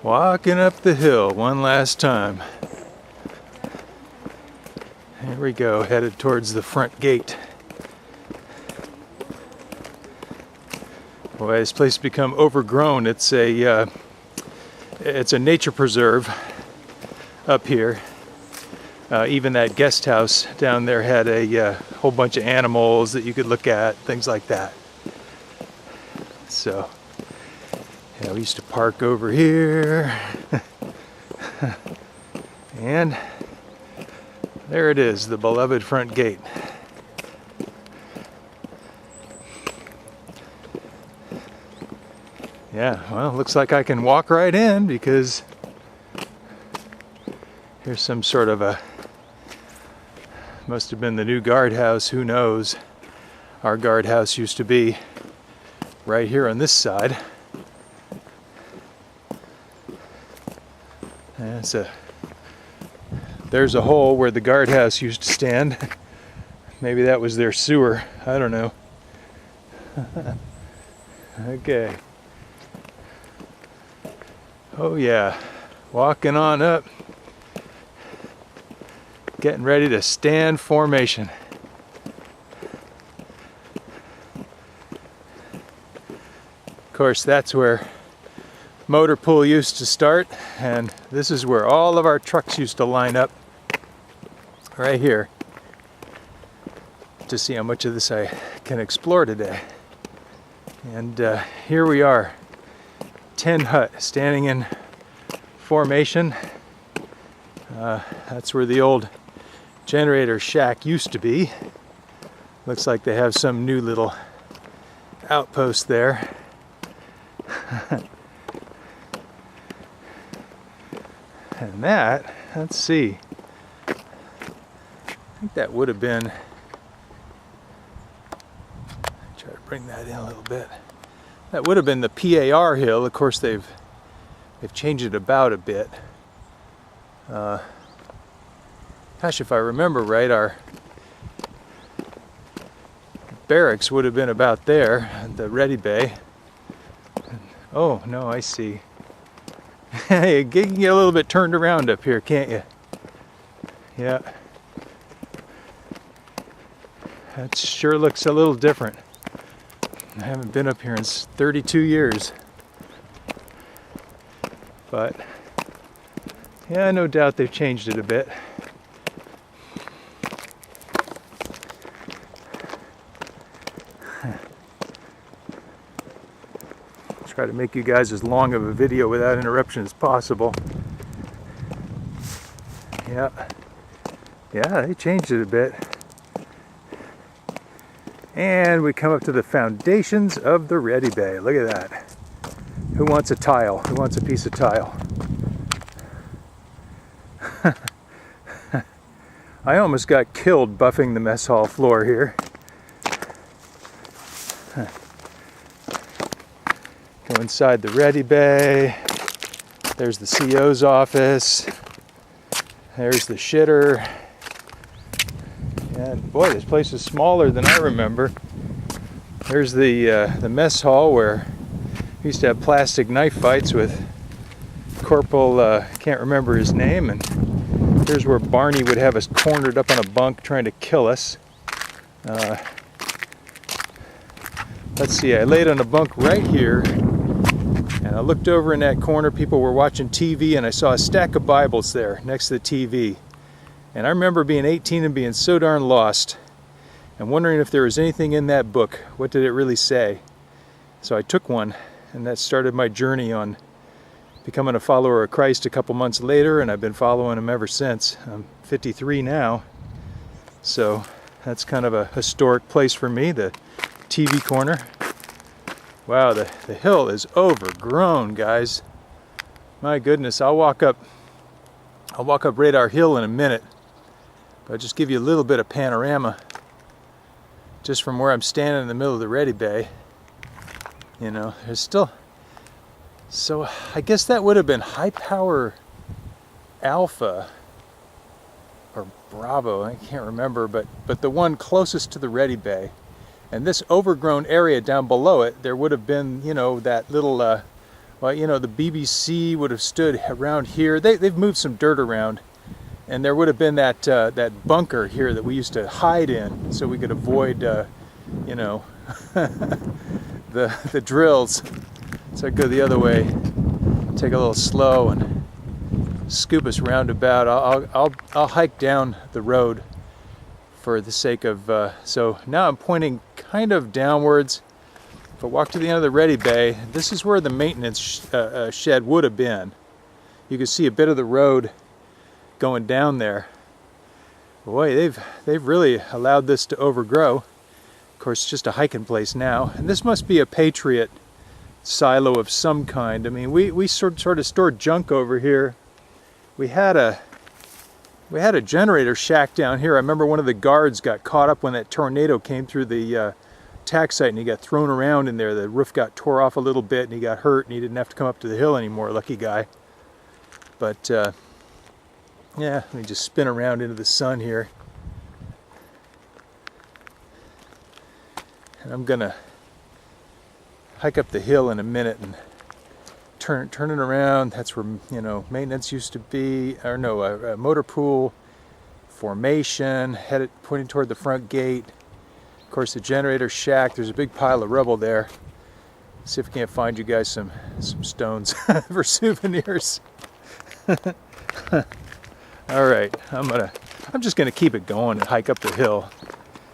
Walking up the hill one last time. Here we go, headed towards the front gate. Boy, this place has become overgrown. It's a nature preserve up here. Even that guest house down there had a whole bunch of animals that you could look at, things like that. So, yeah, we used to park over here. And there it is, the beloved front gate. Yeah, well, looks like I can walk right in because here's some sort of a, must have been the new guardhouse, who knows. Our guardhouse used to be right here on this side. And there's a hole where the guardhouse used to stand. Maybe that was their sewer, I don't know. Okay. Oh yeah, walking on up. Getting ready to stand formation. Of course, that's where motor pool used to start, and this is where all of our trucks used to line up, right here, to see how much of this I can explore today. And here we are, Tin Hut, standing in formation. That's where the old generator shack used to be. Looks like they have some new little outpost there. And that, let's see, I think that would have been, try to bring that in a little bit. That would have been the PAR hill. Of course, they've changed it about a bit. Gosh, if I remember right, our barracks would have been about there, the Ready Bay. Oh, no, I see. You can get a little bit turned around up here, can't you? Yeah. That sure looks a little different. I haven't been up here in 32 years. But, yeah, no doubt they've changed it a bit. Try to make you guys as long of a video without interruption as possible. Yeah, they changed it a bit. And we come up to the foundations of the Ready Bay. Look at that. Who wants a tile? Who wants a piece of tile? I almost got killed buffing the mess hall floor here. Go inside the Ready Bay. There's the CO's office. There's the shitter. And boy, this place is smaller than I remember. There's the mess hall where we used to have plastic knife fights with Corporal, can't remember his name. And here's where Barney would have us cornered up on a bunk trying to kill us. Let's see, I laid on a bunk right here. And I looked over in that corner, people were watching TV, and I saw a stack of Bibles there next to the TV. And I remember being 18 and being so darn lost and wondering if there was anything in that book. What did it really say? So I took one, and that started my journey on becoming a follower of Christ a couple months later, and I've been following him ever since. I'm 53 now, so that's kind of a historic place for me, the TV corner. Wow, the hill is overgrown, guys. My goodness, I'll walk up Radar Hill in a minute, but I'll just give you a little bit of panorama just from where I'm standing in the middle of the Ready Bay. You know, there's still, so I guess that would have been High Power Alpha or Bravo, I can't remember, but the one closest to the Ready Bay. And this overgrown area down below it, there would have been, you know, that little well, you know, the BBC would have stood around here. They've moved some dirt around, and there would have been that that bunker here that we used to hide in, so we could avoid, you know, the drills. So I'd go the other way, take a little slow, and scoop us roundabout. I'll hike down the road for the sake of. So now I'm pointing kind of downwards. If I walk to the end of the ready bay, this is where the maintenance shed would have been. You can see a bit of the road going down there. Boy, they've really allowed this to overgrow. Of course, it's just a hiking place now. And this must be a Patriot silo of some kind. I mean, we sort of stored junk over here. We had a generator shack down here. I remember one of the guards got caught up when that tornado came through the TACSite, and he got thrown around in there. The roof got tore off a little bit, and he got hurt, and he didn't have to come up to the hill anymore. Lucky guy. But yeah, let me just spin around into the sun here. And I'm gonna hike up the hill in a minute and turn it around. That's where, you know, maintenance used to be, or no, a motor pool, formation, headed pointing toward the front gate. Of course, the generator shack. There's a big pile of rubble there. See if I can't find you guys some stones for souvenirs. All right, I'm just gonna keep it going and hike up the hill.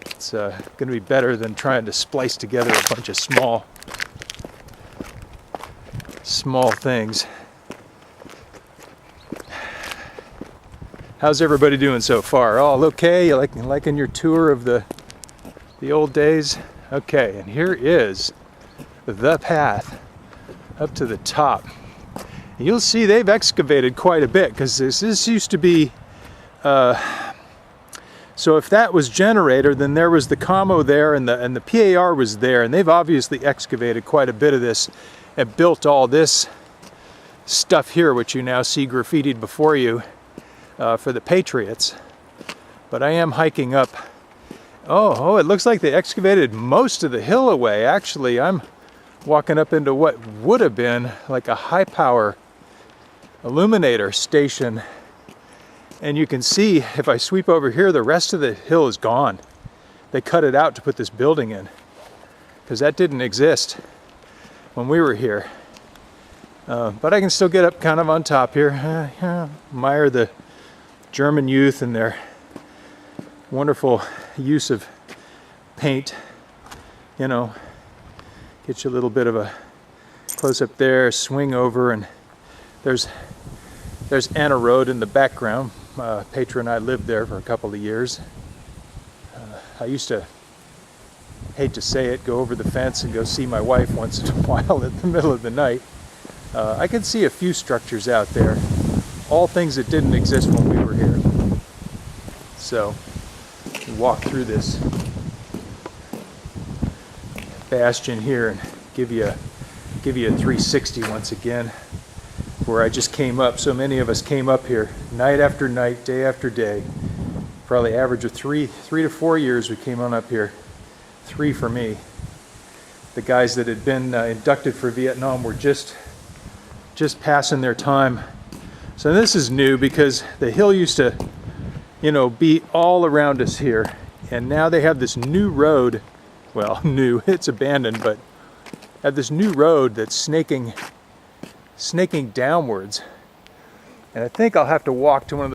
It's gonna be better than trying to splice together a bunch of small things. How's everybody doing so far? All okay? You liking your tour of the old days? Okay, and here is the path up to the top. And you'll see they've excavated quite a bit, because this used to be so if that was generator, then there was the commo there, and the PAR was there, and they've obviously excavated quite a bit of this and built all this stuff here, which you now see graffitied before you for the Patriots. But I am hiking up. Oh, it looks like they excavated most of the hill away. Actually, I'm walking up into what would have been like a high power illuminator station. And you can see, if I sweep over here, the rest of the hill is gone. They cut it out to put this building in, because that didn't exist when we were here. But I can still get up kind of on top here. Admire the German youth and their wonderful use of paint. You know, get you a little bit of a close up there, swing over, and there's Anna Road in the background. Petra and I lived there for a couple of years. I used to, hate to say it, go over the fence and go see my wife once in a while in the middle of the night. I could see a few structures out there, all things that didn't exist when we were here. So, walk through this bastion here and give you a 360 once again, where I just came up. So many of us came up here night after night, day after day. Probably average of three to 4 years we came on up here. 3 for me. The guys that had been inducted for Vietnam were just passing their time. So this is new, because the hill used to, you know, be all around us here, and now they have this new road. Well, new, it's abandoned, but have this new road that's snaking downwards. And I think I'll have to walk to one of the